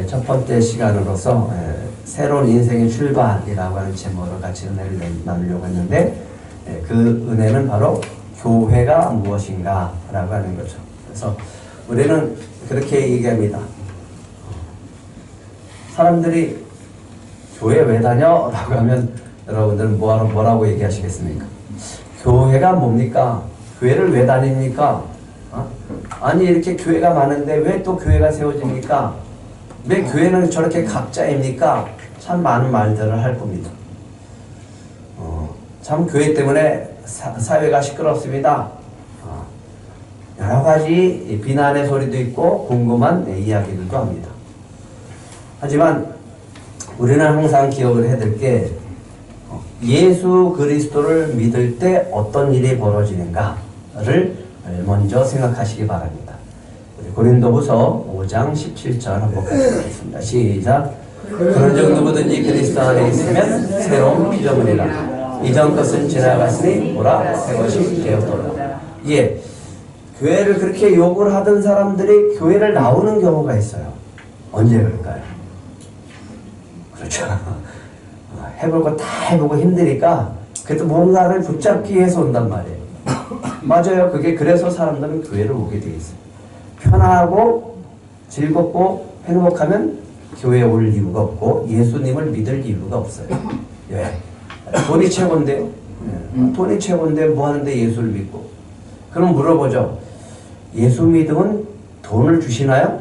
첫 번째 시간으로서 새로운 인생의 출발이라고 하는 제목으로 같이 은혜를 나누려고 했는데, 그 은혜는 바로 교회가 무엇인가 라고 하는 거죠. 그래서 우리는 그렇게 얘기합니다. 사람들이 교회 왜 다녀? 라고 하면 여러분들은 뭐라고 얘기하시겠습니까? 교회가 뭡니까? 교회를 왜 다닙니까? 아니 이렇게 교회가 많은데 왜 또 교회가 세워집니까? 왜 교회는 저렇게 각자입니까? 참 많은 말들을 할 겁니다. 참 교회 때문에 사회가 시끄럽습니다. 여러 가지 비난의 소리도 있고 궁금한 이야기들도 합니다. 하지만 우리는 항상 기억을 해야 될 게, 예수 그리스도를 믿을 때 어떤 일이 벌어지는가를 먼저 생각하시기 바랍니다. 고린도후서 5장 17절 한번 보겠습니다. 시작. 그런즉 누구든지 그리스도 안에 있으면 새로운 피조물이라. 이전 것은 지나갔으니 보라 새 것이 되었도다. 예, 교회를 그렇게 욕을 하던 사람들이 교회를 나오는 경우가 있어요. 언제 그럴까요? 그렇죠. 해볼 거 다 해보고 힘드니까 그래도 뭔가를 붙잡기 위해서 온단 말이에요. 맞아요. 그게 그래서 사람들은 교회를 오게 돼 있어요. 편하고 즐겁고 행복하면 교회에 올 이유가 없고 예수님을 믿을 이유가 없어요. 예. 돈이 최고인데요. 돈이 최고인데 뭐 하는데 예수를 믿고? 그럼 물어보죠. 예수 믿으면 돈을 주시나요?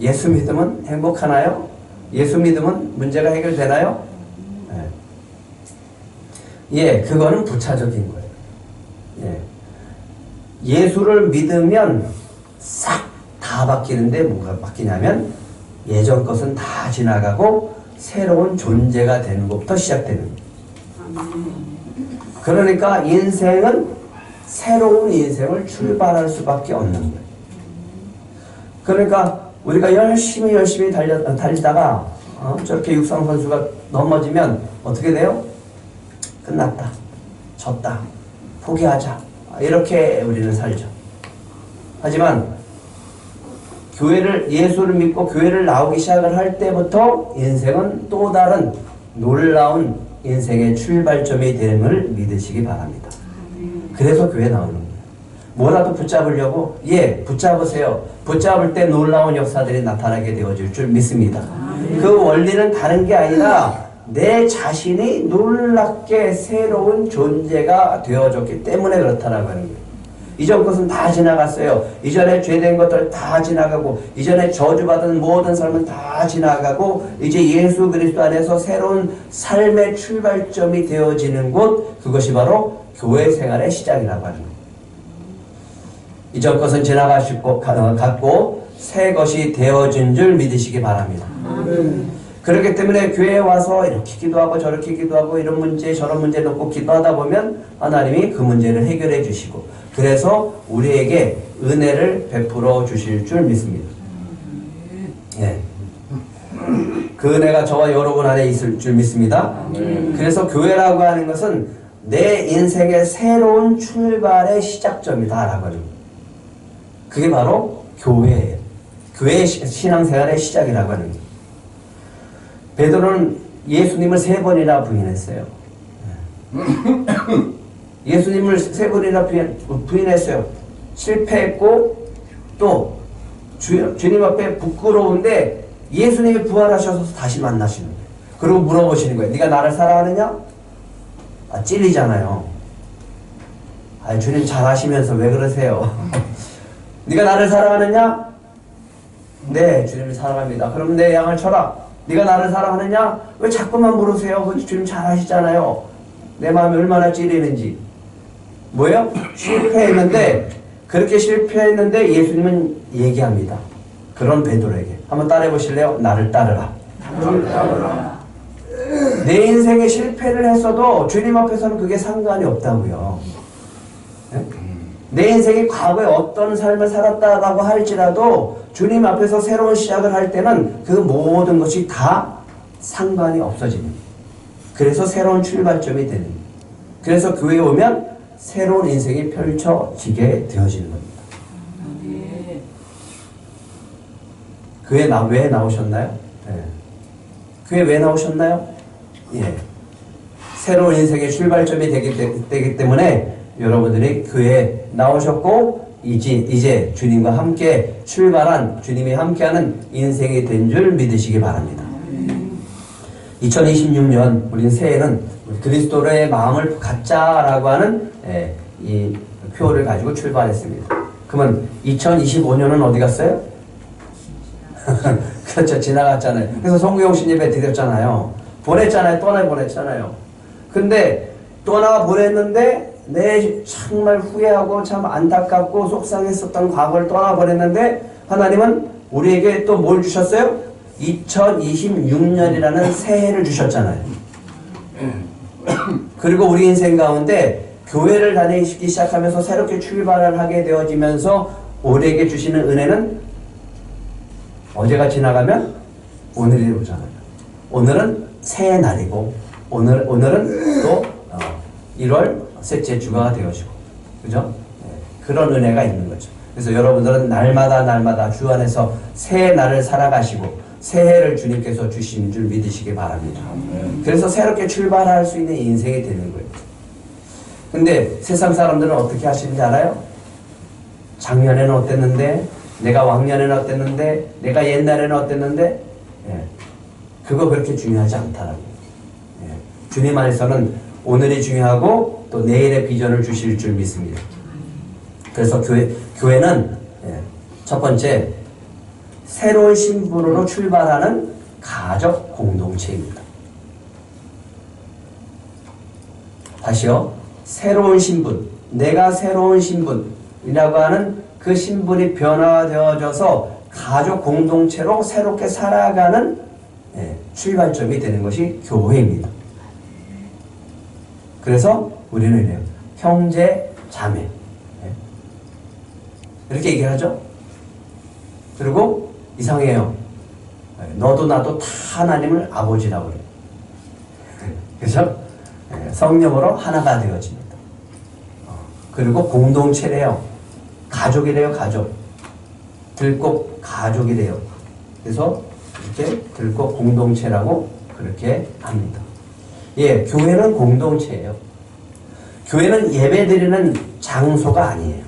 예수 믿으면 행복하나요? 예수 믿으면 문제가 해결되나요? 예, 그거는 부차적인 거예요. 예. 예수를 믿으면 싹 다 바뀌는데 뭐가 바뀌냐면 예전 것은 다 지나가고 새로운 존재가 되는 것부터 시작되는 거예요. 그러니까 인생은 새로운 인생을 출발할 수밖에 없는 거예요. 그러니까 우리가 열심히 달리다가 저렇게 육상 선수가 넘어지면 어떻게 돼요? 끝났다. 졌다. 포기하자. 이렇게 우리는 살죠. 하지만 예수를 믿고 교회를 나오기 시작을 할 때부터 인생은 또 다른 놀라운 인생의 출발점이 되는 걸 믿으시기 바랍니다. 그래서 교회 나오는 거예요. 뭐라도 붙잡으려고? 예, 붙잡으세요. 붙잡을 때 놀라운 역사들이 나타나게 되어질 줄 믿습니다. 그 원리는 다른 게 아니라 내 자신이 놀랍게 새로운 존재가 되어졌기 때문에 그렇다라고 하는 거예요. 이전 것은 다 지나갔어요. 이전에 죄된 것들 다 지나가고, 이전에 저주받은 모든 삶은 다 지나가고, 이제 예수 그리스도 안에서 새로운 삶의 출발점이 되어지는 곳, 그것이 바로 교회 생활의 시작이라고 하는 거예요. 이전 것은 갔고 새 것이 되어진 줄 믿으시기 바랍니다. 그렇기 때문에 교회에 와서 이렇게 기도하고 저렇게 기도하고 이런 문제 저런 문제 놓고 기도하다 보면 하나님이 그 문제를 해결해 주시고, 그래서 우리에게 은혜를 베풀어 주실 줄 믿습니다. 예. 그 은혜가 저와 여러분 안에 있을 줄 믿습니다. 그래서 교회라고 하는 것은 내 인생의 새로운 출발의 시작점이다라고 하는 거예요. 그게 바로 교회예요. 교회의 신앙생활의 시작이라고 하는 거예요. 베드로는 예수님을 3번이나 부인했어요. 예수님을 3번이나 부인했어요. 실패했고 또 주님 앞에 부끄러운데 예수님이 부활하셔서 다시 만나시는 거예요. 그리고 물어보시는 거예요. 네가 나를 사랑하느냐? 찔리잖아요. 주님 잘 아시면서 왜 그러세요? 네가 나를 사랑하느냐? 네, 주님을 사랑합니다. 그럼 내 양을 쳐라. 네가 나를 사랑하느냐? 왜 자꾸만 물으세요? 주님 잘 아시잖아요. 내 마음이 얼마나 찔리는지. 뭐예요? 실패했는데, 그렇게 실패했는데 예수님은 얘기합니다. 그런 베드로에게. 한번 따라해 보실래요? 나를 따르라. 내 인생에 실패를 했어도 주님 앞에서는 그게 상관이 없다고요. 네? 내 인생이 과거에 어떤 삶을 살았다라고 할지라도 주님 앞에서 새로운 시작을 할 때는 그 모든 것이 다 상관이 없어지는, 그래서 새로운 출발점이 되는, 그래서 교회에 오면 새로운 인생이 펼쳐지게 되어지는 겁니다. 교회 왜 나오셨나요? 예. 교회 왜 나오셨나요? 예. 새로운 인생의 출발점이 되기 때문에 여러분들이 교회에 나오셨고 이제 주님과 함께 출발한 주님이 함께하는 인생이 된 줄 믿으시기 바랍니다. 2026년 우리 새해는 그리스도로의 마음을 갖자라고 하는 이 표를 가지고 출발했습니다. 그러면 2025년은 어디 갔어요? 그렇죠. 지나갔잖아요. 그래서 성구영신 예배 드렸잖아요. 보냈잖아요. 떠나보냈잖아요. 근데 떠나보냈는데 내 정말 후회하고 참 안타깝고 속상했었던 과거를 떠나보냈는데 하나님은 우리에게 또 뭘 주셨어요? 2026년이라는 새해를 주셨잖아요. 그리고 우리 인생 가운데 교회를 다니기 시작하면서 새롭게 출발을 하게 되어지면서 우리에게 주시는 은혜는 어제가 지나가면 오늘이 오잖아요. 오늘은 새해 날이고 오늘은 또 1월 셋째 주가 되어지고 그죠? 그런 은혜가 있는 거죠. 그래서 여러분들은 날마다 주 안에서 새해 날을 살아가시고 새해를 주님께서 주신 줄 믿으시기 바랍니다. 그래서 새롭게 출발할 수 있는 인생이 되는 거예요. 근데 세상 사람들은 어떻게 하시는지 알아요? 작년에는 어땠는데, 내가 왕년에는 어땠는데, 내가 옛날에는 어땠는데, 그거 그렇게 중요하지 않다라고. 주님 안에서는 오늘이 중요하고 또 내일의 비전을 주실 줄 믿습니다. 그래서 교회는 첫 번째 새로운 신분으로 출발하는 가족 공동체입니다. 다시요. 새로운 신분, 내가 새로운 신분이라고 하는 그 신분이 변화되어져서 가족 공동체로 새롭게 살아가는 출발점이 되는 것이 교회입니다. 그래서 우리는 이래요. 형제, 자매. 이렇게 얘기를 하죠. 그리고 이상해요. 너도 나도 다 하나님을 아버지라고 그래요. 그죠? 성령으로 하나가 되어집니다. 그리고 공동체래요. 가족이래요, 가족. 들꽃 가족이래요. 그래서 이렇게 들꽃 공동체라고 그렇게 합니다. 예, 교회는 공동체예요. 교회는 예배드리는 장소가 아니에요.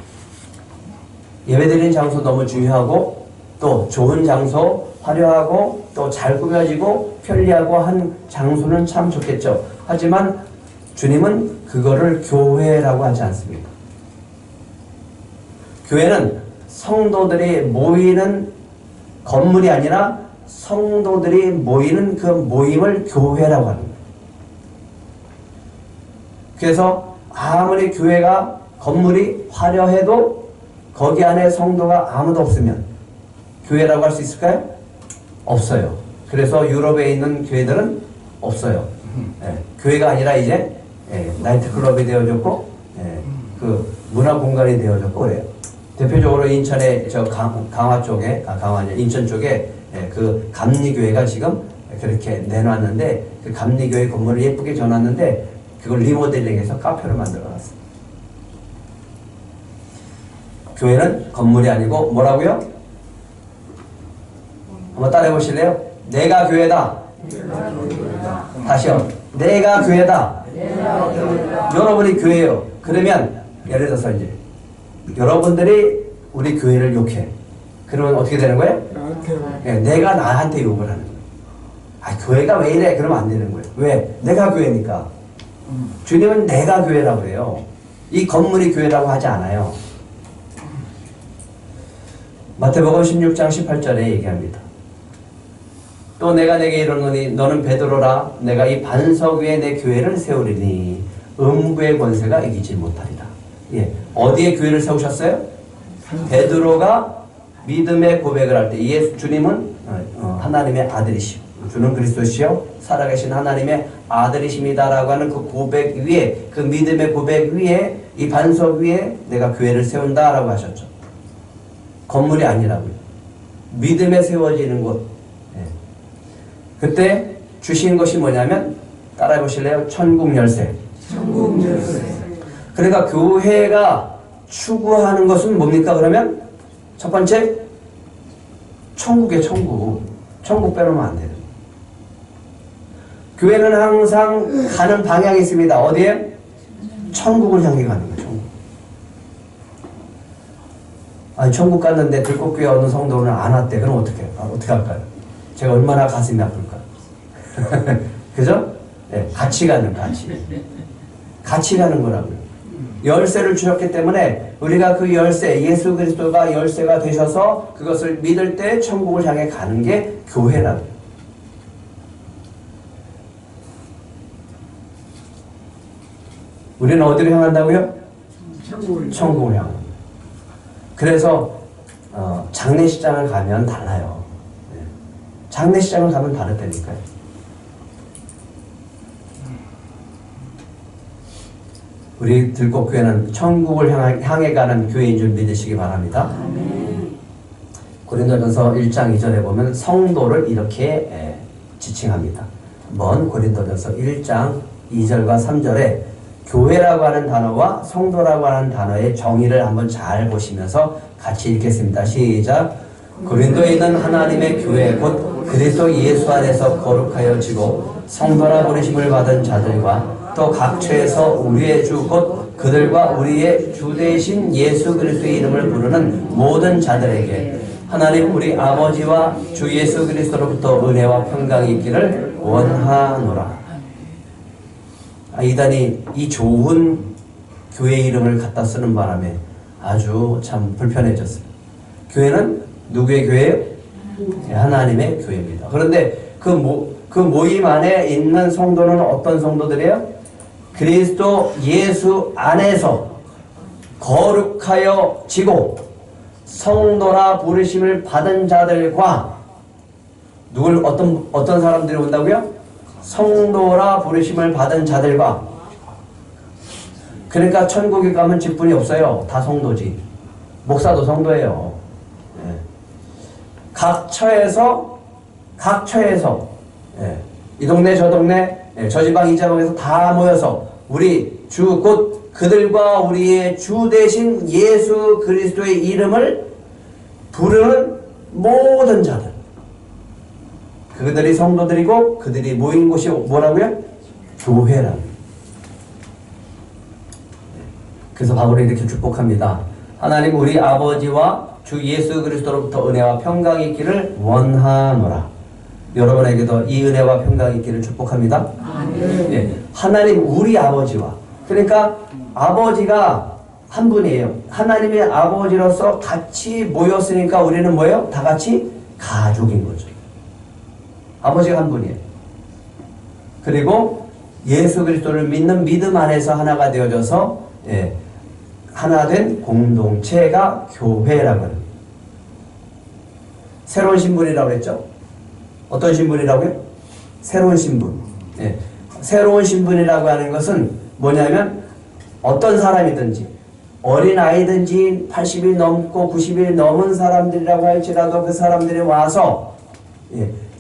예배드리는 장소 너무 중요하고 또 좋은 장소, 화려하고 또 잘 꾸며지고 편리하고 한 장소는 참 좋겠죠. 하지만 주님은 그거를 교회라고 하지 않습니다. 교회는 성도들이 모이는 건물이 아니라 성도들이 모이는 그 모임을 교회라고 합니다. 그래서 아무리 교회가 건물이 화려해도 거기 안에 성도가 아무도 없으면 교회라고 할 수 있을까요? 없어요. 그래서 유럽에 있는 교회들은 없어요. 교회가 아니라 이제 나이트클럽이 되어졌고 그 문화 공간이 되어졌고 그래요. 대표적으로 인천의 저 강화 쪽에 인천 쪽에 그 감리교회가 지금 그렇게 내놨는데 그 감리교회 건물을 예쁘게 져놨는데 그걸 리모델링해서 카페로 만들어놨어요. 교회는 건물이 아니고 뭐라고요? 한번 따라해 보실래요? 내가 교회다. 다시요. 내가 교회다. 여러분이 교회예요. 그러면 예를 들어서 이제 여러분들이 우리 교회를 욕해. 그러면 어떻게 되는 거예요? 내가 나한테 욕을 하는 거예요. 아, 교회가 왜 이래? 그러면 안 되는 거예요. 왜? 내가 교회니까. 주님은 내가 교회라고 그래요. 이 건물이 교회라고 하지 않아요. 마태복음 16장 18절에 얘기합니다. 또 내가 내게 이르노니 너는 베드로라. 내가 이 반석 위에 내 교회를 세우리니 음부의 권세가 이기지 못하리라. 예, 어디에 교회를 세우셨어요? 베드로가 믿음의 고백을 할 때 주님은 하나님의 아들이시오. 주는 그리스도시요 살아계신 하나님의 아들이십니다라고 하는 그 고백 위에, 그 믿음의 고백 위에, 이 반석 위에 내가 교회를 세운다라고 하셨죠. 건물이 아니라고요. 믿음에 세워지는 곳. 그때 주신 것이 뭐냐면 따라해 보실래요? 천국 열쇠. 천국 열쇠. 그러니까 교회가 추구하는 것은 뭡니까? 그러면 첫 번째 천국에 천국. 천국 빼놓으면 안 돼요. 교회는 항상 가는 방향이 있습니다. 어디에? 천국을 향해 가는 거예요. 천국. 아니 천국 갔는데 들꽃교회 어느 성도는 안 왔대. 그럼 어떻게 할까요? 제가 얼마나 가슴이 아플까? 그죠? 네, 같이 가는 거라고요. 열쇠를 주셨기 때문에 우리가 그 열쇠, 예수 그리스도가 열쇠가 되셔서 그것을 믿을 때 천국을 향해 가는 게 교회라고요. 우리는 어디로 향한다고요? 천국을 향합니다. 그래서 장례식장을 가면 달라요. 네. 장례식장을 가면 다르다니까요. 우리 들꽃교회는 천국을 향해 가는 교회인 줄 믿으시기 바랍니다. 고린도전서 1장 2절에 보면 성도를 이렇게 지칭합니다. 한번 고린도전서 1장 2절과 3절에 교회라고 하는 단어와 성도라고 하는 단어의 정의를 한번 잘 보시면서 같이 읽겠습니다. 시작. 고린도에 있는 하나님의 교회 곧 그리스도 예수 안에서 거룩하여지고 성도라 부르심을 받은 자들과 또 각처에서 우리의 주 곧 그들과 우리의 주 되신 예수 그리스도의 이름을 부르는 모든 자들에게 하나님 우리 아버지와 주 예수 그리스도로부터 은혜와 평강이 있기를 원하노라. 이단이 이 좋은 교회 이름을 갖다 쓰는 바람에 아주 참 불편해졌습니다. 교회는 누구의 교회예요? 하나님의 교회입니다. 그런데 그 모임 안에 있는 성도는 어떤 성도들이에요? 그리스도 예수 안에서 거룩하여 지고 성도라 부르심을 받은 자들과 누굴 어떤 사람들이 온다고요? 성도라 부르심을 받은 자들과. 그러니까 천국에 가면 직분이 없어요. 다 성도지. 목사도 성도예요. 네. 각처에서 이 동네 저 동네 저 지방 이 지방에서 다 모여서 우리 주 곧 그들과 우리의 주 되신 예수 그리스도의 이름을 부르는 모든 자들, 그들이 성도들이고 그들이 모인 곳이 뭐라고요? 교회라고요. 그래서 바울이 이렇게 축복합니다. 하나님 우리 아버지와 주 예수 그리스도로부터 은혜와 평강이 있기를 원하노라. 여러분에게도 이 은혜와 평강이 있기를 축복합니다. 네. 하나님 우리 아버지와, 그러니까 아버지가 한 분이에요. 하나님의 아버지로서 같이 모였으니까 우리는 뭐예요? 다 같이 가족인 거죠. 아버지가 한 분이에요. 그리고 예수 그리스도를 믿는 믿음 안에서 하나가 되어져서 하나 된 공동체가 교회라고 합니다. 새로운 신분이라고 했죠. 어떤 신분이라고요? 새로운 신분. 새로운 신분이라고 하는 것은 뭐냐면 어떤 사람이든지 어린아이든지 80일 넘고 90일 넘은 사람들이라고 할지라도 그 사람들이 와서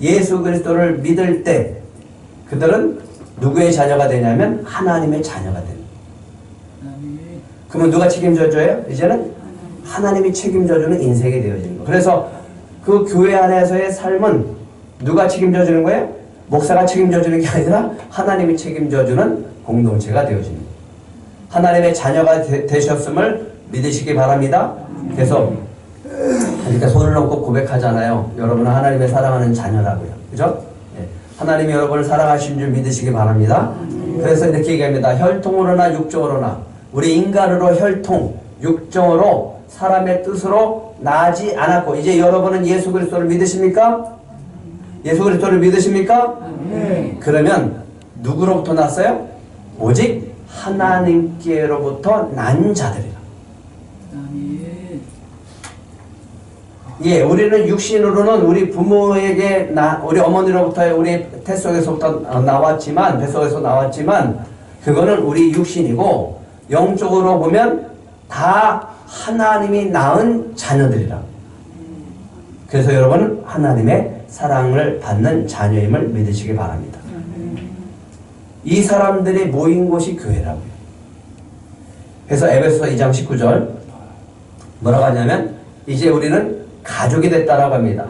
예수 그리스도를 믿을 때 그들은 누구의 자녀가 되냐면 하나님의 자녀가 됩니다. 그러면 누가 책임져줘요? 이제는 하나님이 책임져주는 인생이 되어지는 거예요. 그래서 그 교회 안에서의 삶은 누가 책임져주는 거예요? 목사가 책임져주는 게 아니라 하나님이 책임져주는 공동체가 되어지는 거예요. 하나님의 자녀가 되셨음을 믿으시기 바랍니다. 그래서 이렇게 손을 놓고 고백하잖아요. 여러분은 하나님의 사랑하는 자녀라고요. 그죠? 하나님이 여러분을 사랑하신 줄 믿으시기 바랍니다. 그래서 이렇게 얘기합니다. 혈통으로나 육정으로나 우리 인간으로 혈통, 육정으로 사람의 뜻으로 나지 않았고, 이제 여러분은 예수 그리스도를 믿으십니까? 예수 그리스도를 믿으십니까? 그러면 누구로부터 났어요? 오직 하나님께로부터 난 자들이라. 우리는 육신으로는 우리 부모에게 우리 어머니로부터 우리 뱃속에서부터 나왔지만, 뱃속에서 나왔지만 그거는 우리 육신이고, 영적으로 보면 다 하나님이 낳은 자녀들이라. 그래서 여러분은 하나님의 사랑을 받는 자녀임을 믿으시기 바랍니다. 이 사람들이 모인 곳이 교회라고요. 그래서 에베소서 2장 19절 뭐라고 하냐면 이제 우리는 가족이 됐다라고 합니다.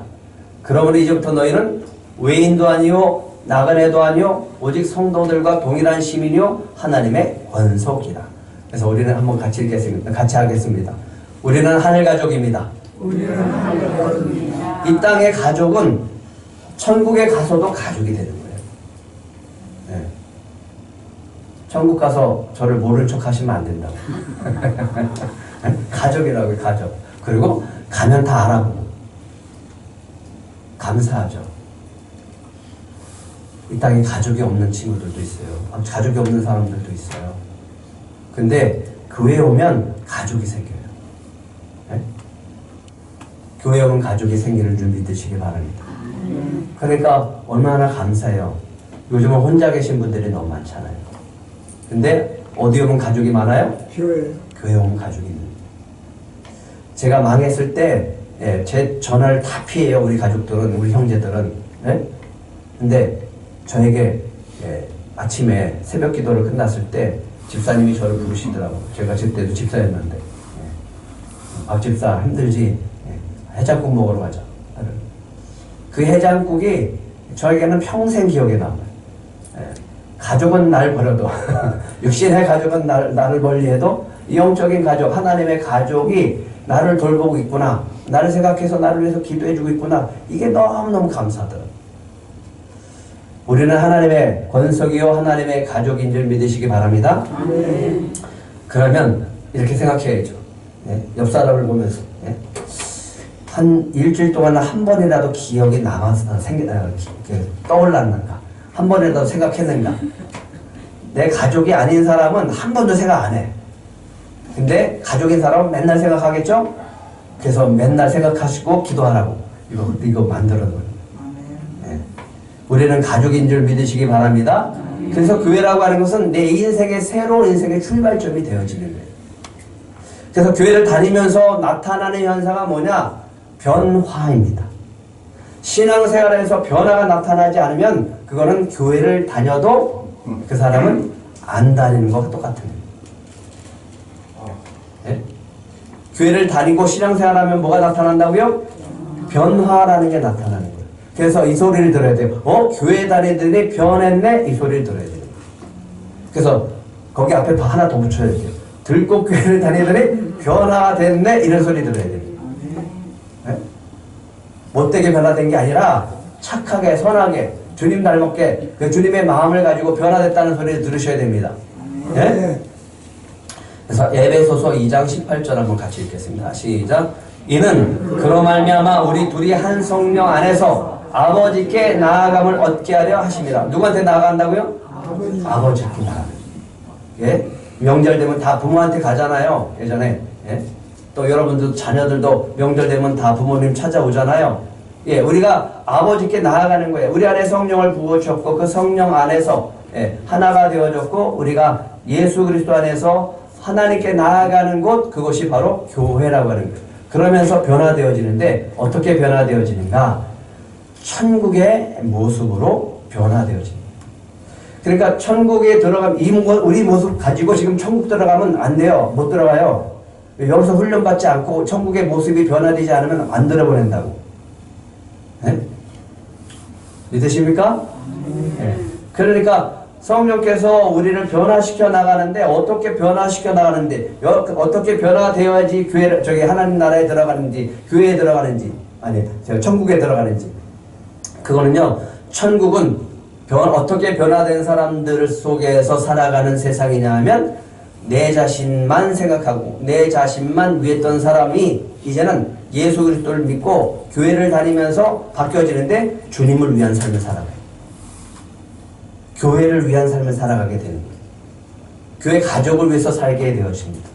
그러므로 이제부터 너희는 외인도 아니요 나그네도 아니요 오직 성도들과 동일한 시민이요 하나님의 권속이라. 그래서 우리는 한번 같이 읽겠습니다. 같이 하겠습니다. 우리는 하늘 가족입니다. 이 땅의 가족은 천국에 가서도 가족이 되는 거예요. 네. 천국 가서 저를 모른 척 하시면 안 된다고. 가족이라고요, 가족. 그리고 가면 다 알아보고 감사하죠. 이 땅에 가족이 없는 친구들도 있어요. 가족이 없는 사람들도 있어요. 근데 교회에 오면 가족이 생겨요. 네? 교회에 오면 가족이 생기는 줄 믿으시기 바랍니다. 그러니까 얼마나 감사해요. 요즘은 혼자 계신 분들이 너무 많잖아요. 근데 어디 오면 가족이 많아요? 교회 오면 가족이 있는. 제가 망했을 때 제 전화를 다 피해요. 우리 가족들은, 우리 형제들은. 네? 근데 저에게 아침에 새벽 기도를 끝났을 때 집사님이 저를 부르시더라고요. 제가 그때도 집사였는데. 박 집사 힘들지? 해장국 먹으러 가자. 그 해장국이 저에게는 평생 기억에 남아요. 가족은 날 버려도 육신의 가족은 나를 멀리해도 이 영적인 가족, 하나님의 가족이 나를 돌보고 있구나, 나를 생각해서 나를 위해서 기도해주고 있구나, 이게 너무너무 감사하더라고요. 우리는 하나님의 권속이요 하나님의 가족인 줄 믿으시기 바랍니다. 그러면 이렇게 생각해야죠. 옆 사람을 보면서 한 일주일 동안 한 번이라도 기억이 남아서 떠올랐는가, 한 번이라도 생각했는가. 내 가족이 아닌 사람은 한 번도 생각 안 해. 근데 가족인 사람은 맨날 생각하겠죠? 그래서 맨날 생각하시고 기도하라고 이거 만들어 놓은. 우리는 가족인 줄 믿으시기 바랍니다. 그래서 교회라고 하는 것은 내 인생의 새로운 인생의 출발점이 되어지는 거예요. 그래서 교회를 다니면서 나타나는 현상은 뭐냐? 변화입니다. 신앙생활에서 변화가 나타나지 않으면 그거는 교회를 다녀도 그 사람은 안 다니는 것과 똑같은 거예요. 네? 교회를 다니고 신앙생활하면 뭐가 나타난다고요? 변화라는 게 나타나는 거예요. 그래서 이 소리를 들어야 돼요. 교회 다니더니 변했네? 이 소리를 들어야 돼요. 그래서 거기 앞에 하나 더 붙여야 돼요. 들꽃 교회를 다니더니 변화됐네? 이런 소리 들어야 돼요. 네? 못되게 변화된 게 아니라 착하게 선하게 주님 닮았게 그 주님의 마음을 가지고 변화됐다는 소리를 들으셔야 됩니다. 네? 그래서 에베소서 2장 18절 한번 같이 읽겠습니다. 시작. 이는 그로 말미암아 우리 둘이 한 성령 안에서 아버지께 나아감을 얻게 하려 하십니다. 누구한테 나아간다고요? 아버지께 나아가요. 예? 명절 되면 다 부모한테 가잖아요. 예전에. 예? 또 여러분들 자녀들도 명절 되면 다 부모님 찾아오잖아요. 예, 우리가 아버지께 나아가는 거예요. 우리 안에 성령을 부어주셨고 그 성령 안에서 하나가 되어졌고 우리가 예수 그리스도 안에서 하나님께 나아가는 곳, 그것이 바로 교회라고 하는 거예요. 그러면서 변화되어지는데 어떻게 변화되어지는가? 천국의 모습으로 변화되어집니다. 그러니까 천국에 들어가면 우리 모습 가지고 지금 천국 들어가면 안 돼요. 못 들어가요. 여기서 훈련받지 않고 천국의 모습이 변화되지 않으면 안 들어보낸다고. 네? 믿으십니까? 네. 그러니까 성령께서 우리를 변화시켜 나가는데 어떻게 변화시켜 나가는데 어떻게 변화되어야지 교회 저기 하나님 나라에 들어가는지 교회에 들어가는지 아니 천국에 들어가는지 그거는요 천국은 어떻게 변화된 사람들 속에서 살아가는 세상이냐 하면 내 자신만 생각하고 내 자신만 위했던 사람이 이제는 예수 그리스도를 믿고 교회를 다니면서 바뀌어지는데 주님을 위한 삶을 살아가요. 교회를 위한 삶을 살아가게 되는 거예요. 교회 가족을 위해서 살게 되어집니다.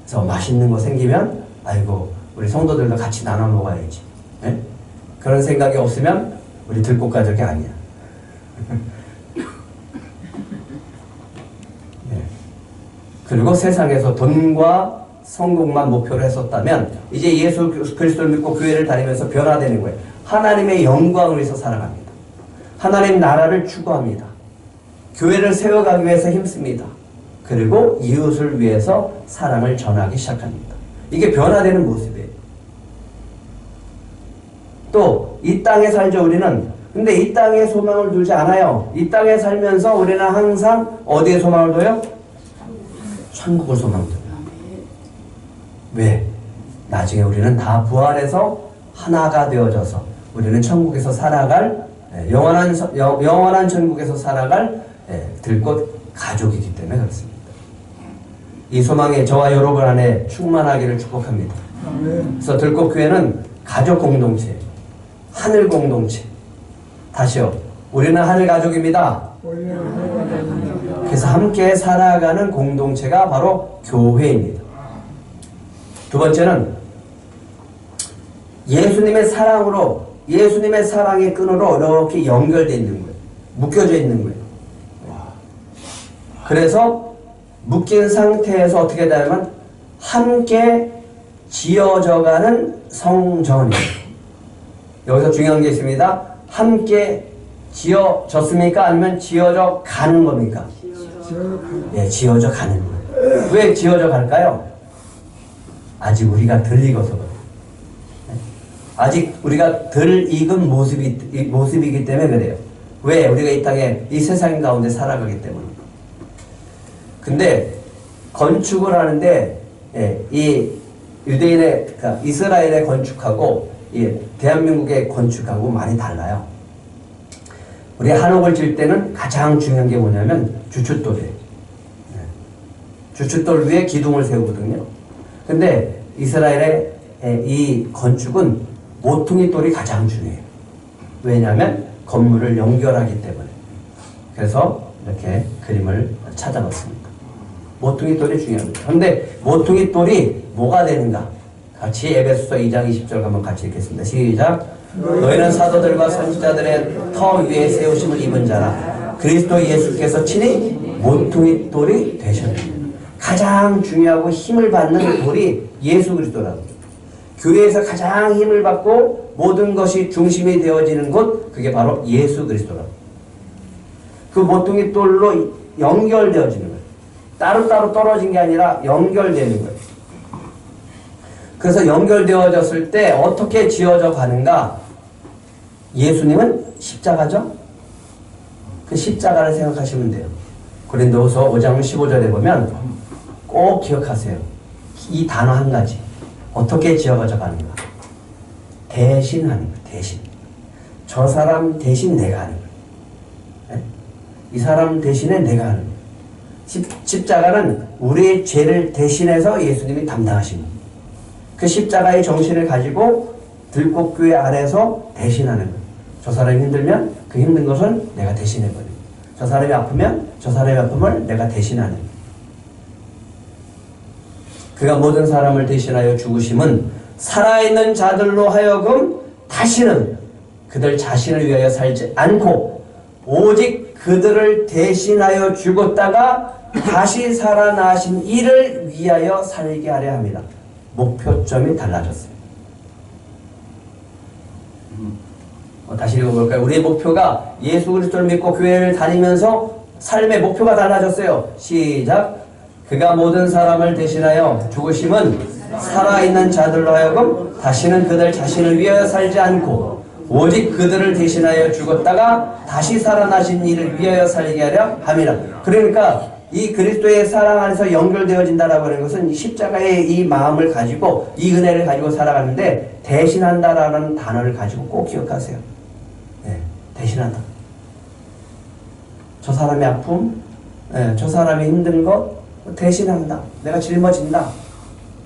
그래서 맛있는 거 생기면 아이고 우리 성도들도 같이 나눠 먹어야지. 네? 그런 생각이 없으면 우리 들꽃 가족이 아니야. 네. 그리고 세상에서 돈과 성공만 목표로 했었다면 이제 예수 그리스도를 믿고 교회를 다니면서 변화되는 거예요. 하나님의 영광을 위해서 살아갑니다. 하나님 나라를 추구합니다. 교회를 세워가기 위해서 힘씁니다. 그리고 이웃을 위해서 사랑을 전하기 시작합니다. 이게 변화되는 모습이에요. 또 이 땅에 살죠 우리는. 근데 이 땅에 소망을 두지 않아요. 이 땅에 살면서 우리는 항상 어디에 소망을 둬요? 천국을 소망 둬요. 왜? 나중에 우리는 다 부활해서 하나가 되어져서 우리는 천국에서 살아갈 영원한 천국에서 살아갈 들꽃 가족이기 때문에 그렇습니다. 이 소망에 저와 여러분 안에 충만하기를 축복합니다. 그래서 들꽃교회는 가족 공동체, 하늘 공동체. 다시요. 우리는 하늘 가족입니다. 그래서 함께 살아가는 공동체가 바로 교회입니다. 두 번째는 예수님의 사랑으로, 예수님의 사랑의 끈으로 이렇게 연결되어 있는 거예요. 묶여져 있는 거예요. 그래서 묶인 상태에서 어떻게 되냐면 함께 지어져가는 성전이에요. 여기서 중요한 게 있습니다. 함께 지어졌습니까? 아니면 지어져 가는 겁니까? 예, 지어져 가는 거예요. 왜 지어져 갈까요? 아직 우리가 덜 익어서 그래요. 아직 우리가 덜 익은 모습이기 때문에 그래요. 왜? 우리가 이 땅에, 이 세상 가운데 살아가기 때문에. 근데 건축을 하는데 이 유대인의, 그러니까 이스라엘의 건축하고 이 대한민국의 건축하고 많이 달라요. 우리 한옥을 질 때는 가장 중요한 게 뭐냐면 주춧돌이에요. 주춧돌 위에 기둥을 세우거든요. 근데 이스라엘의 이 건축은 모퉁이 돌이 가장 중요해요. 왜냐하면 건물을 연결하기 때문에. 그래서 이렇게 그림을 찾아봤습니다. 모퉁이 돌이 중요합니다. 그런데 모퉁이 돌이 뭐가 되는가? 같이 에베소서 2장 20절 한번 같이 읽겠습니다. 시작. 너희는 사도들과 선지자들의 터 위에 세우심을 입은 자라. 그리스도 예수께서 친히 모퉁이 돌이 되셨습니다. 가장 중요하고 힘을 받는 돌이 예수 그리스도라고. 교회에서 가장 힘을 받고 모든 것이 중심이 되어지는 곳, 그게 바로 예수 그리스도라고. 그 모퉁이 돌로 연결되어지는 거예요. 따로따로 떨어진 게 아니라 연결되는 거예요. 그래서 연결되어졌을 때 어떻게 지어져 가는가? 예수님은 십자가죠? 그 십자가를 생각하시면 돼요. 고린도후서 5장 15절에 보면 꼭 기억하세요. 이 단어 한 가지. 어떻게 지어져 가는가? 대신하는 거예요. 대신. 저 사람 대신 내가 하는 거예요. 이 사람 대신에 내가 하는 거예요. 십자가는 우리의 죄를 대신해서 예수님이 담당하신 거예요. 그 십자가의 정신을 가지고 들꽃교회 안에서 대신하는 거예요. 저 사람이 힘들면 그 힘든 것을 내가 대신해버리고, 저 사람이 아프면 저 사람의 아픔을 내가 대신하는 거예요. 그가 모든 사람을 대신하여 죽으심은 살아있는 자들로 하여금 다시는 그들 자신을 위하여 살지 않고 오직 그들을 대신하여 죽었다가 다시 살아나신 이를 위하여 살게 하려 합니다. 목표점이 달라졌어요. 다시 읽어볼까요? 우리의 목표가 예수 그리스도를 믿고 교회를 다니면서 삶의 목표가 달라졌어요. 시작. 그가 모든 사람을 대신하여 죽으심은 살아있는 자들로 하여금 다시는 그들 자신을 위하여 살지 않고 오직 그들을 대신하여 죽었다가 다시 살아나신 이를 위하여 살게 하려 함이라. 그러니까 이 그리스도의 사랑 안에서 연결되어진다라고 하는 것은 십자가의 이 마음을 가지고 이 은혜를 가지고 살아가는데, 대신한다라는 단어를 가지고 꼭 기억하세요. 네, 대신한다. 저 사람의 아픔, 저 사람의 힘든 것 대신한다. 내가 짊어진다.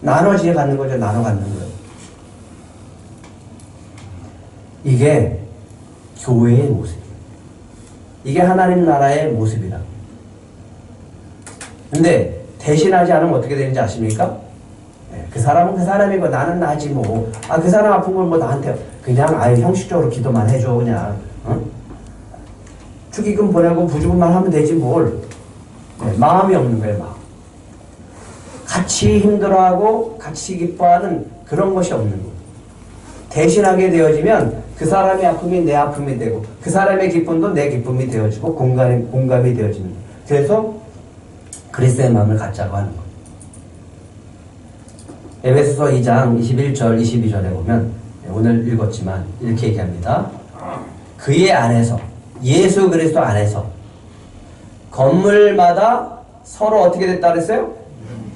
나눠지어 갖는 거죠. 나눠 갖는 거예요. 이게 교회의 모습이에요. 이게 하나님 나라의 모습이라. 근데 대신하지 않으면 어떻게 되는지 아십니까? 그 사람은 그 사람이고 나는 나지 뭐. 그 사람 아픈 걸 뭐 나한테 그냥 형식적으로 기도만 해줘 그냥. 축의금 보내고 부주금만 하면 되지 뭘. 마음이 없는 거예요. 마음. 같이 힘들어하고 같이 기뻐하는 그런 것이 없는 거예요. 대신하게 되어지면 그 사람의 아픔이 내 아픔이 되고 그 사람의 기쁨도 내 기쁨이 되어지고 공감이 되어지는 거예요. 그래서 그리스도의 마음을 갖자고 하는 거예요. 에베소서 2장 21절 22절에 보면 오늘 읽었지만 이렇게 얘기합니다. 그의 안에서, 예수 그리스도 안에서 건물마다 서로 어떻게 됐다 그랬어요?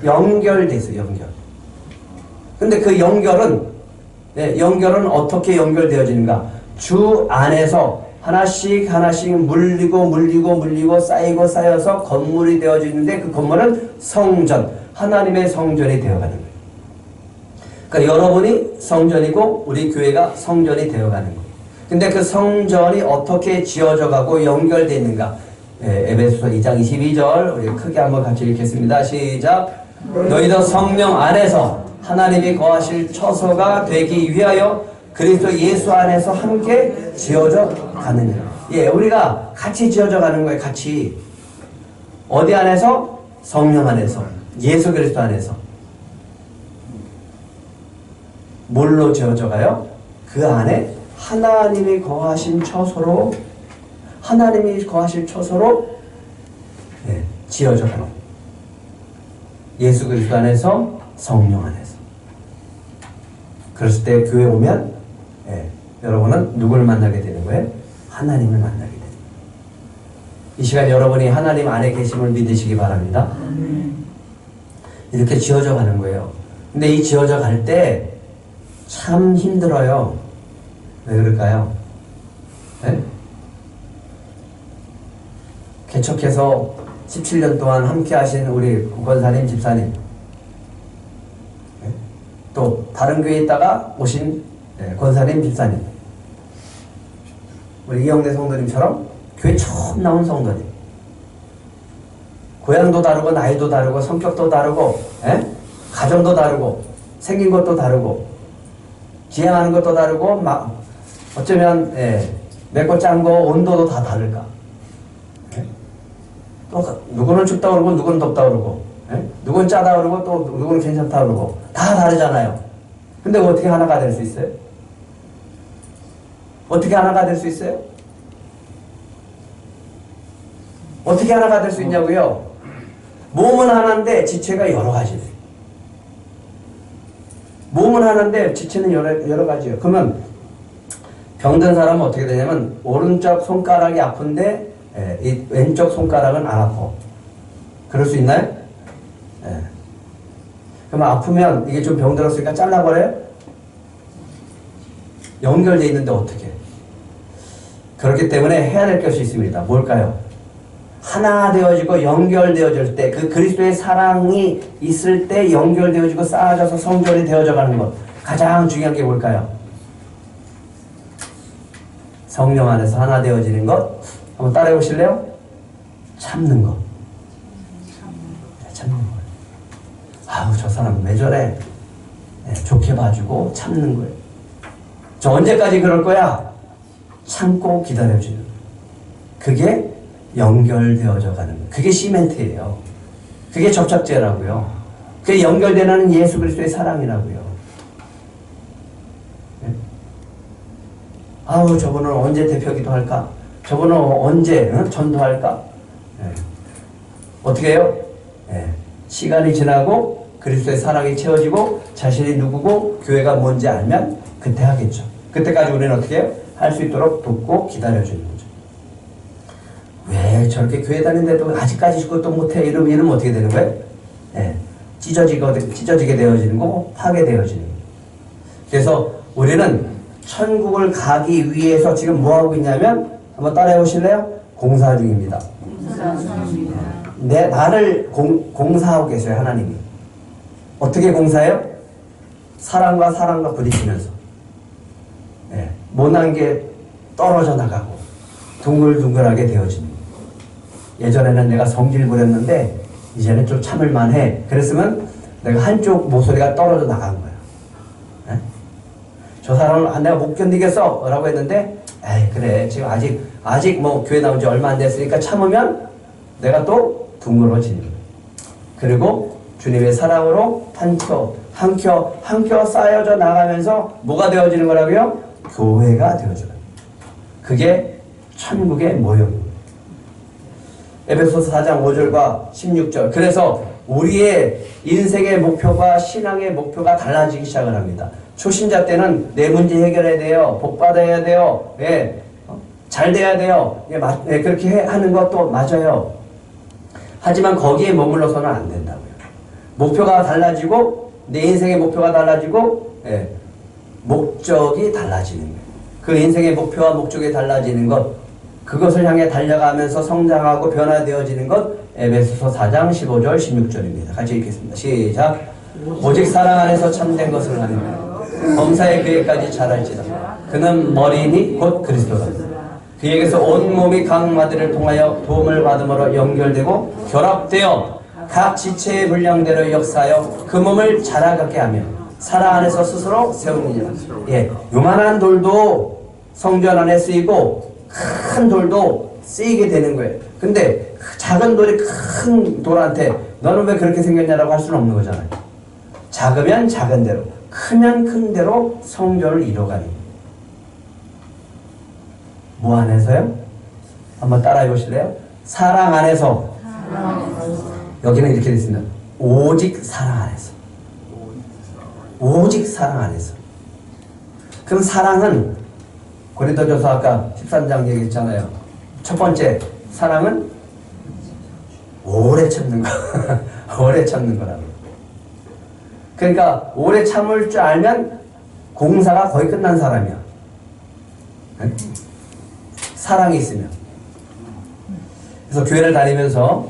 연결돼 있어요. 연결. 근데 그 연결은 어떻게 연결되어지는가? 주 안에서 하나씩 하나씩 물리고 쌓이고 쌓여서 건물이 되어지는데, 그 건물은 성전, 하나님의 성전이 되어가는 거예요. 그러니까 여러분이 성전이고 우리 교회가 성전이 되어가는 거예요. 근데 그 성전이 어떻게 지어져 가고 연결되어 있는가? 에베소서 2장 22절 우리 크게 한번 같이 읽겠습니다. 시작. 너희도 성령 안에서 하나님이 거하실 처소가 되기 위하여 그리스도 예수 안에서 함께 지어져 가느니라. 우리가 같이 지어져 가는 거예요. 같이. 어디 안에서? 성령 안에서. 예수 그리스도 안에서. 뭘로 지어져 가요? 그 안에 하나님이 거하신 처소로, 지어져 가는. 예수 그리스도 안에서, 성령 안에서. 그랬을 때 교회 오면 여러분은 누구를 만나게 되는 거예요? 하나님을 만나게 되는 거예요. 이 시간 여러분이 하나님 안에 계심을 믿으시기 바랍니다. 이렇게 지어져 가는 거예요. 근데 이 지어져 갈 때 참 힘들어요. 왜 그럴까요? 개척해서 17년 동안 함께 하신 우리 권사님, 집사님, 또 다른 교회에 있다가 오신 권사님, 집사님, 우리 이영대 성도님처럼 교회 처음 나온 성도님, 고향도 다르고 나이도 다르고 성격도 다르고 가정도 다르고 생긴 것도 다르고 지향하는 것도 다르고 어쩌면 맵고 짠 거 온도도 다 다를까? 또 누구는 춥다 그러고 누구는 덥다 그러고 누구는 짜다 그러고 또 누구는 괜찮다 그러고 다 다르잖아요. 근데 어떻게 하나가 될 수 있어요? 어떻게 하나가 될 수 있어요? 어떻게 하나가 될 수 있냐고요? 몸은 하나인데 지체가 여러 가지예요. 몸은 하나인데 지체는 여러 가지예요. 그러면 병든 사람은 어떻게 되냐면 오른쪽 손가락이 아픈데 이 왼쪽 손가락은 안 아파. 그럴 수 있나요? 그러면 아프면 이게 좀 병들었으니까 잘라버려요? 연결되어 있는데 어떻게? 그렇기 때문에 해야 될 것이 있습니다. 뭘까요? 하나 되어지고 연결되어질 때, 그 그리스도의 사랑이 있을 때 연결되어지고 쌓아져서 성전이 되어져 가는 것. 가장 중요한 게 뭘까요? 성령 안에서 하나 되어지는 것. 한번 따라해 보실래요? 참는 것. 참는 것. 아우, 저 사람 왜 저래? 좋게 봐주고 참는 거예요. 저 언제까지 그럴 거야? 참고 기다려주는 거예요. 그게 연결되어져 가는 거예요. 그게 시멘트예요. 그게 접착제라고요. 그게 연결되는 예수 그리스도의 사랑이라고요. 아우, 저분은 언제 대표기도 할까? 저분은 언제 전도할까? 어떻게 해요? 시간이 지나고 그리스도의 사랑이 채워지고 자신이 누구고 교회가 뭔지 알면 그때 하겠죠. 그때까지 우리는 어떻게 해요? 할 수 있도록 돕고 기다려주는 거죠. 왜 저렇게 교회 다니는데도 아직까지 그것도 못해? 이러면 어떻게 되는 거예요? 찢어지게 되어지는 거고 파괴되어지는 거예요. 그래서 우리는 천국을 가기 위해서 지금 뭐하고 있냐면 한번 따라해 보실래요? 공사 중입니다. 나를 공사하고 계셔요. 하나님이. 어떻게 공사해요? 사랑과 사랑과 부딪히면서 못난 게 떨어져 나가고 둥글둥글하게 되어집니다. 예전에는 내가 성질 부렸는데 이제는 좀 참을만 해. 그랬으면 내가 한쪽 모서리가 떨어져 나간 거야. 저 사람을 내가 못 견디겠어 라고 했는데 에이 그래 지금 아직 뭐 교회 나온 지 얼마 안 됐으니까 참으면 내가 또 둥그러지는 거야. 그리고 주님의 사랑으로 한 켜 쌓여져 나가면서 뭐가 되어지는 거라고요? 교회가 되어져요. 그게 천국의 모형입니다. 에베소서 4장 5절과 16절. 그래서 우리의 인생의 목표가 신앙의 목표가 달라지기 시작을 합니다. 초신자 때는 내 문제 해결해야 돼요. 복 받아야 돼요. 예. 잘 돼야 돼요. 예, 그렇게 하는 것도 맞아요. 하지만 거기에 머물러서는 안 된다고요. 목표가 달라지고 내 인생의 목표가 달라지고 예, 목적이 달라지는 거예요. 그 인생의 목표와 목적이 달라지는 것, 그것을 향해 달려가면서 성장하고 변화되어지는 것, 에베소서 4장 15절 16절입니다. 같이 읽겠습니다. 시작. 오직 사랑 안에서 참된 것을 하느냐 범사의 그에까지 자랄지라. 그는 머리니 곧 그리스도다. 그에게서 온몸이 각 마디를 통하여 도움을 받음으로 연결되고 결합되어 각 지체의 분량대로 역사하여 그 몸을 자라가게 하며 사랑 안에서 스스로 세우느니라. 예, 요만한 돌도 성전 안에 쓰이고 큰 돌도 쓰이게 되는 거예요. 근데 작은 돌이 큰 돌한테 너는 왜 그렇게 생겼냐라고 할 수는 없는 거잖아요. 작으면 작은 대로, 크면 큰 대로 성전을 이뤄가는 거예요. 뭐 안에서요? 한번 따라해 보실래요? 사랑 안에서. 여기는 이렇게 되어 있습니다. 오직 사랑 안에서. 오직 사랑 안에서. 그럼 사랑은 고린도전서 아까 13장 얘기했잖아요. 첫 번째 사랑은 오래 참는 거. 오래 참는 거라고. 그러니까 오래 참을 줄 알면 공사가 거의 끝난 사람이야. 네? 사랑이 있으면. 그래서 교회를 다니면서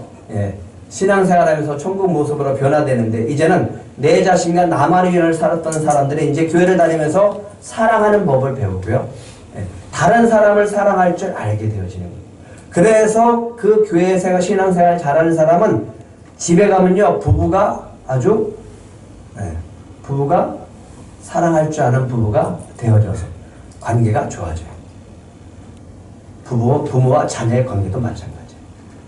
신앙생활하면서 천국 모습으로 변화되는데 이제는 내 자신과 나만의 인연을 살았던 사람들이 이제 교회를 다니면서 사랑하는 법을 배우고요. 다른 사람을 사랑할 줄 알게 되어지는 거예요. 그래서 그 교회 생활, 신앙생활 잘하는 사람은 집에 가면요 부부가 아주 부부가 사랑할 줄 아는 부부가 되어져서 관계가 좋아져요. 부모와 자녀의 관계도 마찬가지예요.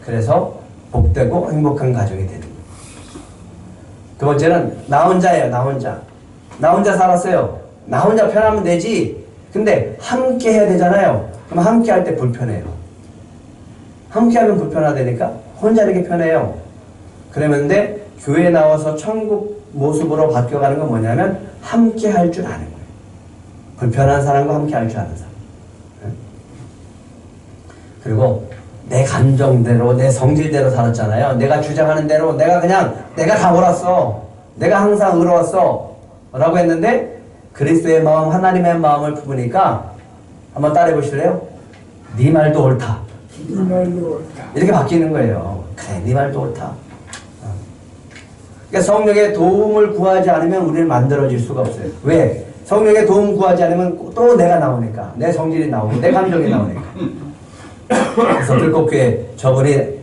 그래서 복되고 행복한 가정이 되는 거예요. 두 번째는 나 혼자예요. 나 혼자. 나 혼자 살았어요. 나 혼자 편하면 되지. 근데 함께 해야 되잖아요. 그럼 함께 할 때 불편해요. 함께 하면 불편하다니까 혼자 하는 게 편해요. 그러는데 교회에 나와서 천국 모습으로 바뀌어가는 건 뭐냐면 함께 할 줄 아는 거예요. 불편한 사람과 함께 할 줄 아는 사람. 그리고 내 감정대로 내 성질대로 살았잖아요. 내가 주장하는 대로 내가 다 옳았어. 내가 항상 의로웠어 라고 했는데 그리스도의 마음, 하나님의 마음을 품으니까 한번 따라해 보실래요? 네 말도 옳다. 이렇게 바뀌는 거예요. 그래, 네 말도 옳다. 그러니까 성령의 도움을 구하지 않으면 우리는 만들어질 수가 없어요. 왜? 성령의 도움 구하지 않으면 또 내가 나오니까. 내 성질이 나오고 내 감정이 나오니까. 그래서 들꽃교회 저분이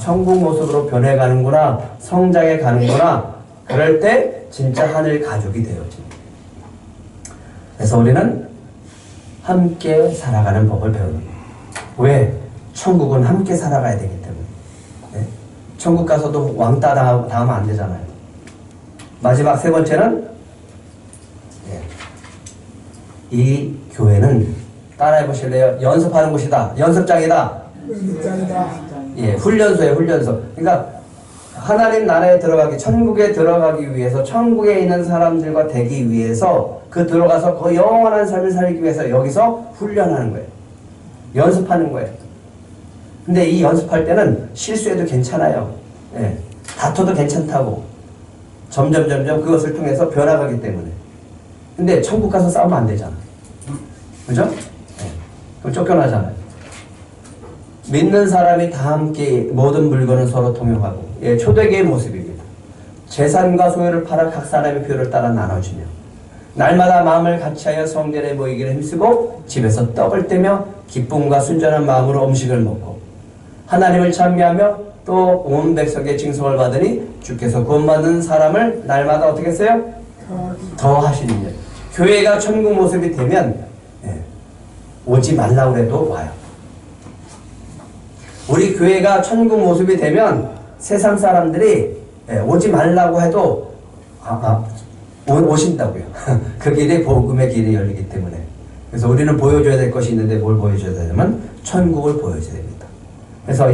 천국 모습으로 변해가는구나, 성장해 가는구나. 그럴 때 진짜 하늘 가족이 되어집니다. 그래서 우리는 함께 살아가는 법을 배우는 거예요. 왜? 천국은 함께 살아가야 되기 때문에. 네? 천국 가서도 왕따 당하면 안 되잖아요. 마지막 세 번째는 이 교회는 따라해 보실래요? 연습하는 곳이다. 연습장이다. 훈련소예요. 훈련소. 그러니까 하나님 나라에 들어가기, 천국에 들어가기 위해서, 천국에 있는 사람들과 되기 위해서, 그 들어가서 그 영원한 삶을 살기 위해서 여기서 훈련하는 거예요. 연습하는 거예요. 근데 이 연습할 때는 실수해도 괜찮아요. 다퉈도 괜찮다고. 점점 그것을 통해서 변화가기 때문에. 근데 천국 가서 싸우면 안 되잖아. 그죠? 그럼 쫓겨나잖아요. 믿는 사람이 다 함께 모든 물건을 서로 통용하고, 초대교의 모습입니다. 재산과 소유를 팔아 각 사람의 필요를 따라 나눠주며, 날마다 마음을 같이하여 성전에 모이기를 힘쓰고 집에서 떡을 떼며 기쁨과 순전한 마음으로 음식을 먹고 하나님을 찬미하며 또 온 백성의 징송을 받으니 주께서 구원받는 사람을 날마다 어떻게 했어요? 더 하시느냐. 교회가 천국 모습이 되면 오지 말라고 해도 와요. 우리 교회가 천국 모습이 되면 세상 사람들이 오지 말라고 해도 오신다고요. 그 길이 복음의 길이 열리기 때문에. 그래서 우리는 보여줘야 될 것이 있는데 뭘 보여줘야 되냐면 천국을 보여줘야 됩니다. 그래서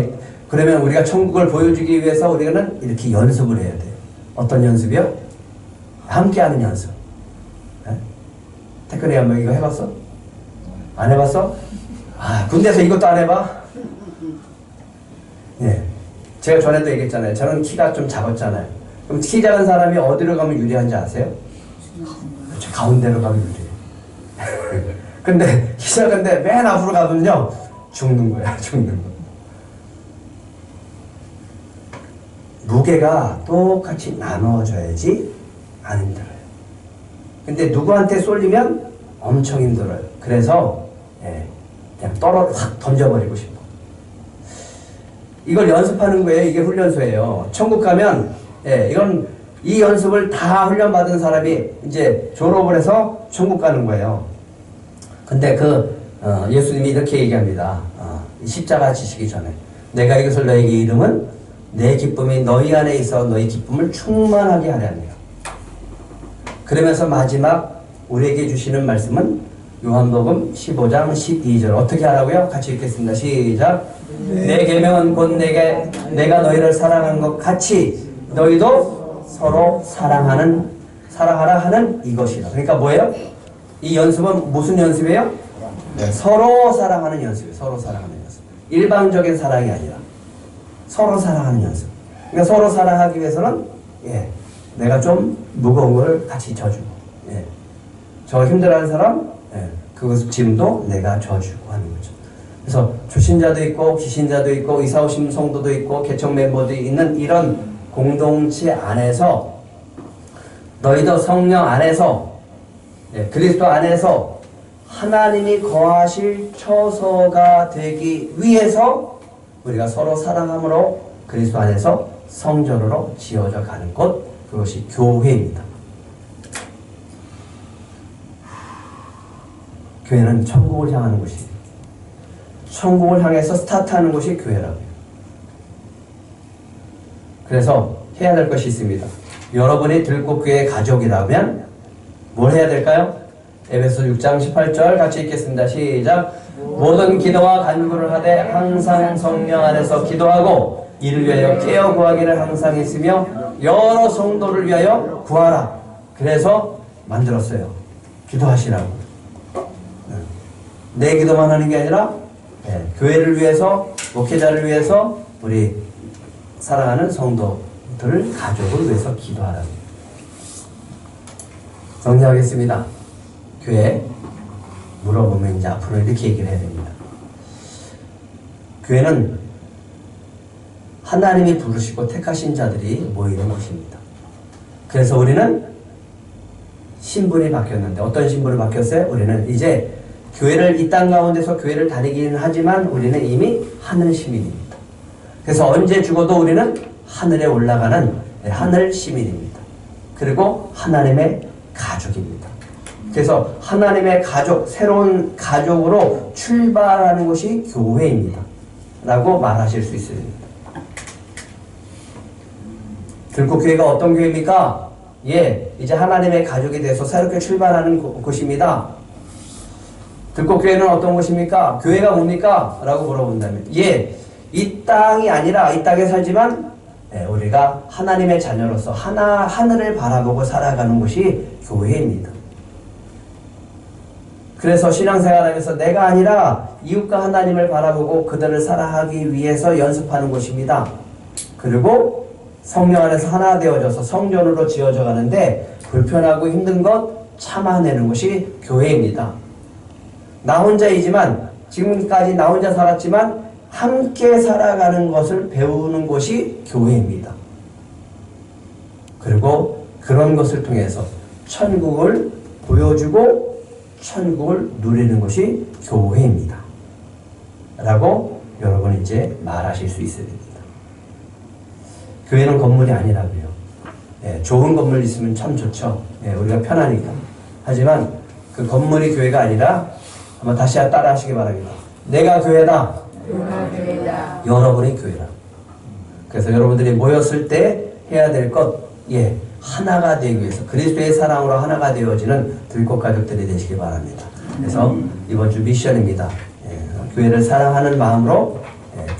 그러면 우리가 천국을 보여주기 위해서 우리는 이렇게 연습을 해야 돼요. 어떤 연습이요? 함께하는 연습. 태클이 한번 이거 해봤어? 안 해봤어? 아, 군대에서 이것도 안 해봐? 예. 제가 전에도 얘기했잖아요. 저는 키가 좀 작았잖아요. 그럼 키 작은 사람이 어디로 가면 유리한지 아세요? 그렇죠. 가운데로 가면 유리해요. 근데 키 작은데 맨 앞으로 가면요, 죽는 거야, 죽는 거. 무게가 똑같이 나눠져야지 안 힘들어요. 근데 누구한테 쏠리면 엄청 힘들어요. 그래서 그냥 확 던져버리고 싶어. 이걸 연습하는 거예요. 이게 훈련소예요. 천국 가면 이건 이 연습을 다 훈련받은 사람이 이제 졸업을 해서 천국 가는 거예요. 근데 예수님이 이렇게 얘기합니다. 십자가 지시기 전에 내가 이것을 너에게 이름은 내 기쁨이 너희 안에 있어 너희 기쁨을 충만하게 하려 합니다. 그러면서 마지막 우리에게 주시는 말씀은 요한복음 15장 12절 어떻게 하라고요? 같이 읽겠습니다. 시작. 내 계명은 곧 내가 너희를 사랑한 것 같이 너희도 서로 사랑하라 하는 이것이다. 그러니까 뭐예요? 이 연습은 무슨 연습이에요? 서로 사랑하는 연습이에요. 서로 사랑하는 연습. 일방적인 사랑이 아니라 서로 사랑하는 연습. 그러니까 서로 사랑하기 위해서는 내가 좀 무거운 걸 같이 져주고 저 힘들어하는 사람 그 짐도 내가 져주고 하는 거죠. 그래서 초신자도 있고 비신자도 있고 이사 오신 성도도 있고 개척 멤버도 있는 이런 공동체 안에서 너희도 성령 안에서 그리스도 안에서 하나님이 거하실 처소가 되기 위해서 우리가 서로 사랑함으로 그리스도 안에서 성전으로 지어져 가는 곳, 그것이 교회입니다. 교회는 천국을 향하는 곳이에요. 천국을 향해서 스타트하는 곳이 교회라고요. 그래서 해야 될 것이 있습니다. 여러분이 들꽃교회 가족이라면 뭘 해야 될까요? 에베소 6장 18절 같이 읽겠습니다. 시작. 모든 기도와 간구를 하되 항상 성령 안에서 기도하고 이를 위하여 깨어 구하기를 항상 했으며 여러 성도를 위하여 구하라. 그래서 만들었어요. 기도하시라고. 내 기도만 하는 게 아니라 교회를 위해서, 목회자를 위해서, 우리 사랑하는 성도들을 가족을 위해서 기도하라고. 정리하겠습니다. 교회 물어보면 이제 앞으로 이렇게 얘기를 해야 됩니다. 교회는 하나님이 부르시고 택하신 자들이 모이는 곳입니다. 그래서 우리는 신분이 바뀌었는데 어떤 신분을 바뀌었어요? 우리는 이제 교회를 이 땅 가운데서 교회를 다니기는 하지만 우리는 이미 하늘 시민입니다. 그래서 언제 죽어도 우리는 하늘에 올라가는 하늘 시민입니다. 그리고 하나님의 가족입니다. 그래서 하나님의 가족, 새로운 가족으로 출발하는 것이 교회입니다. 라고 말하실 수 있습니다. 들꽃교회가 어떤 교회입니까? 이제 하나님의 가족이 돼서 새롭게 출발하는 곳입니다. 들꽃교회는 어떤 곳입니까? 교회가 뭡니까? 라고 물어본다면 이 땅이 아니라 이 땅에 살지만 우리가 하나님의 자녀로서 하늘을 바라보고 살아가는 곳이 교회입니다. 그래서 신앙생활하면서 내가 아니라 이웃과 하나님을 바라보고 그들을 사랑하기 위해서 연습하는 곳입니다. 그리고 성령 안에서 하나 되어져서 성전으로 지어져 가는데 불편하고 힘든 것 참아내는 것이 교회입니다. 나 혼자이지만 지금까지 나 혼자 살았지만 함께 살아가는 것을 배우는 곳이 교회입니다. 그리고 그런 것을 통해서 천국을 보여주고 천국을 누리는 것이 교회입니다. 라고 여러분 이제 말하실 수 있어야 됩니다. 교회는 건물이 아니라고요. 좋은 건물 있으면 참 좋죠. 우리가 편하니까. 하지만 그 건물이 교회가 아니라 한번 다시 따라 하시기 바랍니다. 내가 교회다. 여러분이 교회다. 그래서 여러분들이 모였을 때 해야 될 것, 하나가 되기 위해서 그리스도의 사랑으로 하나가 되어지는 들꽃 가족들이 되시기 바랍니다. 그래서 이번 주 미션입니다. 교회를 사랑하는 마음으로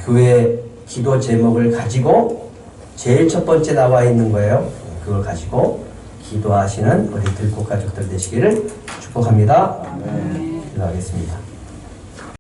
교회 기도 제목을 가지고 제일 첫 번째 나와 있는 거예요. 그걸 가지고 기도하시는 우리 들꽃 가족들 되시기를 축복합니다. 기도하겠습니다.